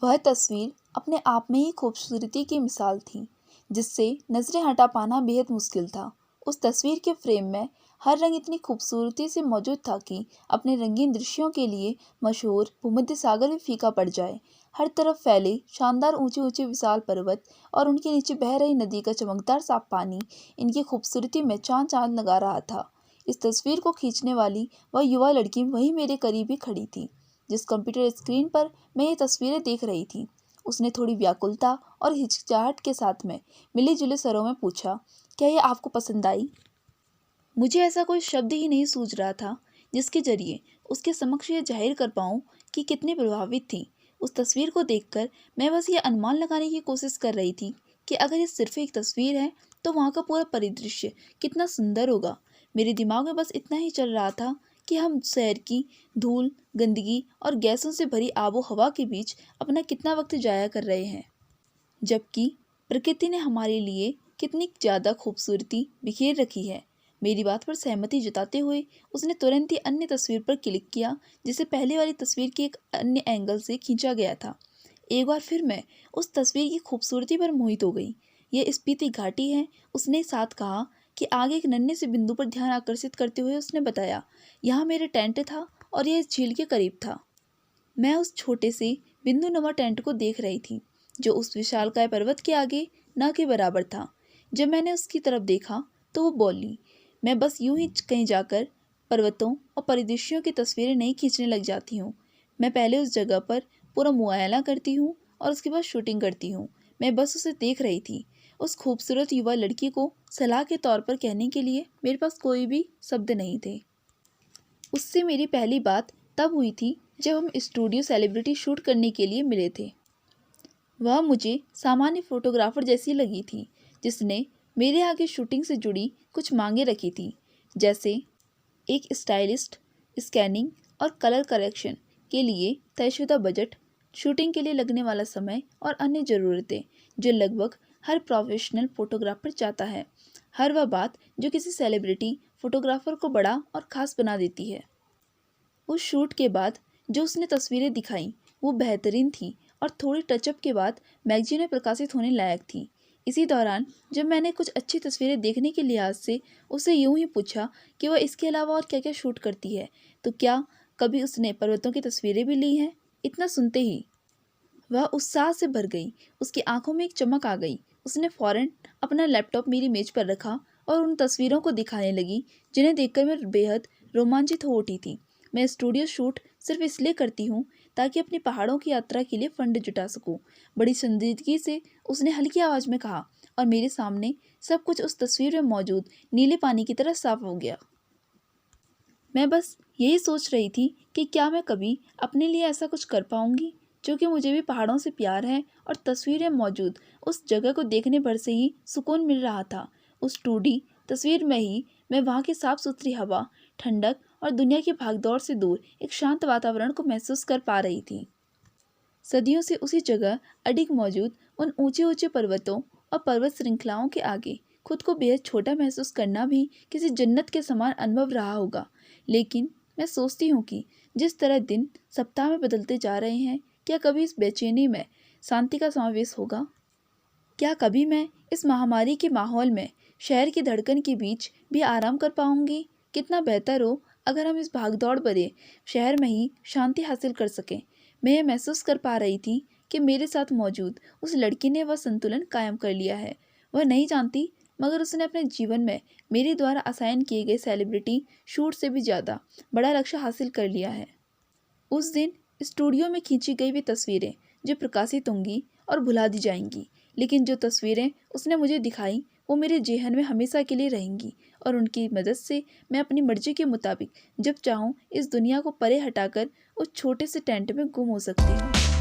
वह तस्वीर अपने आप में ही खूबसूरती की मिसाल थी, जिससे नज़रें हटा पाना बेहद मुश्किल था। उस तस्वीर के फ्रेम में हर रंग इतनी खूबसूरती से मौजूद था कि अपने रंगीन दृश्यों के लिए मशहूर भूमध्य सागर भी फीका पड़ जाए। हर तरफ फैले शानदार ऊंचे ऊंचे विशाल पर्वत और उनके नीचे बह रही नदी का चमकदार साफ पानी इनकी खूबसूरती में चांद चांद लगा रहा था। इस तस्वीर को खींचने वाली वह युवा लड़की वहीं मेरे करीब ही खड़ी थी। जिस कंप्यूटर स्क्रीन पर मैं ये तस्वीरें देख रही थी, उसने थोड़ी व्याकुलता और हिचकिचाहट के साथ में मिले जुले स्वरों में पूछा, क्या ये आपको पसंद आई? मुझे ऐसा कोई शब्द ही नहीं सूझ रहा था जिसके जरिए उसके समक्ष ये जाहिर कर पाऊँ कि कितनी प्रभावित थी। उस तस्वीर को देखकर मैं बस ये अनुमान लगाने की कोशिश कर रही थी कि अगर ये सिर्फ एक तस्वीर है तो वहाँ का पूरा परिदृश्य कितना सुंदर होगा। मेरे दिमाग में बस इतना ही चल रहा था कि हम शहर की धूल, गंदगी और गैसों से भरी आबो हवा के बीच अपना कितना वक्त जाया कर रहे हैं, जबकि प्रकृति ने हमारे लिए कितनी ज़्यादा खूबसूरती बिखेर रखी है। मेरी बात पर सहमति जताते हुए उसने तुरंत ही अन्य तस्वीर पर क्लिक किया, जिसे पहले वाली तस्वीर के एक अन्य एंगल से खींचा गया था। एक बार फिर मैं उस तस्वीर की खूबसूरती पर मोहित हो गई। यह स्पीति घाटी है, उसने साथ कहा कि आगे एक नन्हे से बिंदु पर ध्यान आकर्षित करते हुए उसने बताया, यहाँ मेरे टेंट था और यह इस झील के करीब था। मैं उस छोटे से बिंदु नुमा टेंट को देख रही थी, जो उस विशालकाय पर्वत के आगे न के बराबर था। जब मैंने उसकी तरफ देखा तो वो बोली, मैं बस यूं ही कहीं जाकर पर्वतों और परिदृश्यों की तस्वीरें नहीं खींचने लग जाती हूँ। मैं पहले उस जगह पर पूरा मुआयना करती हूँ और उसके बाद शूटिंग करती हूँ। मैं बस उसे देख रही थी। उस खूबसूरत युवा लड़की को सलाह के तौर पर कहने के लिए मेरे पास कोई भी शब्द नहीं थे। उससे मेरी पहली बात तब हुई थी जब हम स्टूडियो सेलिब्रिटी शूट करने के लिए मिले थे। वह मुझे सामान्य फोटोग्राफर जैसी लगी थी, जिसने मेरे आगे शूटिंग से जुड़ी कुछ मांगे रखी थी, जैसे एक स्टाइलिस्ट, स्कैनिंग और कलर करेक्शन के लिए तयशुदा बजट, शूटिंग के लिए लगने वाला समय और अन्य ज़रूरतें जो लगभग हर प्रोफेशनल फोटोग्राफर चाहता है। हर वह बात जो किसी सेलिब्रिटी फोटोग्राफर को बड़ा और ख़ास बना देती है। उस शूट के बाद जो उसने तस्वीरें दिखाई वो बेहतरीन थी और थोड़ी टचअप के बाद मैगजीन में प्रकाशित होने लायक थी। इसी दौरान जब मैंने कुछ अच्छी तस्वीरें देखने के लिहाज से उससे यूं ही पूछा कि वह इसके अलावा और क्या क्या शूट करती है, तो क्या कभी उसने पर्वतों की तस्वीरें भी ली हैं। इतना सुनते ही वह उत्साह से भर गई, उसकी आंखों में एक चमक आ गई। उसने फौरन अपना लैपटॉप मेरी मेज पर रखा और उन तस्वीरों को दिखाने लगी, जिन्हें देखकर मैं बेहद रोमांचित हो उठी थी। मैं स्टूडियो शूट सिर्फ इसलिए करती हूँ ताकि अपनी पहाड़ों की यात्रा के लिए फंड जुटा सकूं। बड़ी संजीदगी से उसने हल्की आवाज़ में कहा और मेरे सामने सब कुछ उस तस्वीर में मौजूद नीले पानी की तरह साफ हो गया। मैं बस यही सोच रही थी कि क्या मैं कभी अपने लिए ऐसा कुछ कर पाऊंगी, क्योंकि मुझे भी पहाड़ों से प्यार है और तस्वीरें मौजूद उस जगह को देखने भर से ही सुकून मिल रहा था। उस 2D तस्वीर में ही मैं वहाँ की साफ़ सुथरी हवा, ठंडक और दुनिया की भागदौड़ से दूर एक शांत वातावरण को महसूस कर पा रही थी। सदियों से उसी जगह अडिग मौजूद उन ऊंचे ऊंचे पर्वतों और पर्वत श्रृंखलाओं के आगे खुद को बेहद छोटा महसूस करना भी किसी जन्नत के समान अनुभव रहा होगा। लेकिन मैं सोचती हूँ कि जिस तरह दिन सप्ताह में बदलते जा रहे हैं, क्या कभी इस बेचैनी में शांति का समावेश होगा? क्या कभी मैं इस महामारी के माहौल में शहर की धड़कन के बीच भी आराम कर पाऊंगी? कितना बेहतर हो अगर हम इस भागदौड़ भरे शहर में ही शांति हासिल कर सकें। मैं ये महसूस कर पा रही थी कि मेरे साथ मौजूद उस लड़की ने वह संतुलन कायम कर लिया है। वह नहीं जानती, मगर उसने अपने जीवन में मेरे द्वारा असाइन किए गए सेलिब्रिटी शूट से भी ज़्यादा बड़ा लक्ष्य हासिल कर लिया है। उस दिन स्टूडियो में खींची गई वे तस्वीरें जो प्रकाशित होंगी और भुला दी जाएंगी, लेकिन जो तस्वीरें उसने मुझे दिखाई वो मेरे जेहन में हमेशा के लिए रहेंगी और उनकी मदद से मैं अपनी मर्जी के मुताबिक जब चाहूँ इस दुनिया को परे हटाकर उस छोटे से टेंट में गुम हो सकती हूँ।